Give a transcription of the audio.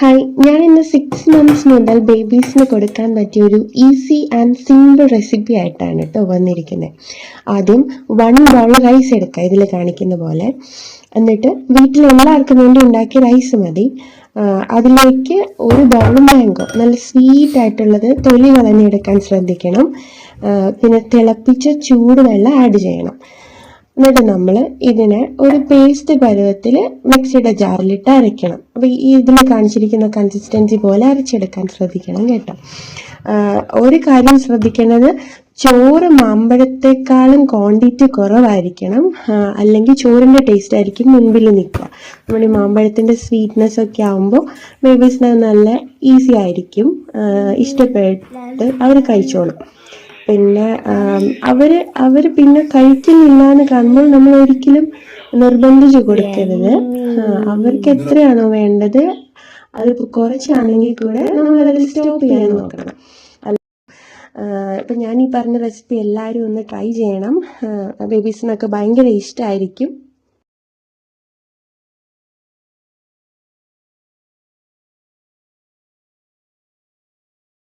Hi, ഞാൻ ഇന്ന് 6 months മുതൽ ബേബീസിന് കൊടുക്കാൻ പറ്റിയ ഒരു ഈസി ആൻഡ് സിമ്പിൾ റെസിപ്പി ആയിട്ടാണ് കേട്ടോ വന്നിരിക്കുന്നത്. ആദ്യം 1 bowl റൈസ് എടുക്കുക, ഇതിൽ കാണിക്കുന്ന പോലെ. എന്നിട്ട് വീട്ടിൽ എല്ലാവർക്കും വേണ്ടി ഉണ്ടാക്കിയ റൈസ് മതി. അതിലേക്ക് 1 bowl മാംഗോ, നല്ല സ്വീറ്റ് ആയിട്ടുള്ളത്, തൊലി കളഞ്ഞെടുക്കാൻ ശ്രദ്ധിക്കണം. പിന്നെ തിളപ്പിച്ച ചൂടുവെള്ളം ആഡ് ചെയ്യണം. എന്നിട്ട് നമ്മൾ ഇതിനെ ഒരു പേസ്റ്റ് പരുവത്തിൽ മിക്സിയുടെ ജാറിലിട്ട് അരയ്ക്കണം. അപ്പോൾ ഈ ഇതിൽ കാണിച്ചിരിക്കുന്ന കൺസിസ്റ്റൻസി പോലെ അരച്ചെടുക്കാൻ ശ്രദ്ധിക്കണം കേട്ടോ. ഒരു കാര്യം ശ്രദ്ധിക്കേണ്ടത്, ചോറ് മാമ്പഴത്തെക്കാളും ക്വാണ്ടിറ്റി കുറവായിരിക്കണം, അല്ലെങ്കിൽ ചോറിൻ്റെ ടേസ്റ്റ് ആയിരിക്കും മുൻപിൽ നിൽക്കുക. നമ്മൾ ഈ മാമ്പഴത്തിൻ്റെ സ്വീറ്റ്നെസ് ഒക്കെ ആകുമ്പോൾ ബേബീസിന് നല്ല ഈസി ആയിരിക്കും, ഇഷ്ടപ്പെട്ട് അവർ കഴിച്ചോളും. പിന്നെ അവർ പിന്നെ കഴിക്കുന്നില്ല എന്ന് കാണുമ്പോൾ നമ്മൾ ഒരിക്കലും നിർബന്ധിച്ച് കൊടുക്കരുത്. അവർക്ക് എത്രയാണോ വേണ്ടത്, അത് കുറച്ചാണെങ്കിൽ കൂടെ നമ്മൾ അതിൽ സ്റ്റോപ്പ് ചെയ്യാൻ നോക്കണം. ഇപ്പം ഞാൻ ഈ പറഞ്ഞ റെസിപ്പി എല്ലാവരും ഒന്ന് ട്രൈ ചെയ്യണം. ബേബീസിനൊക്കെ ഭയങ്കര ഇഷ്ടമായിരിക്കും.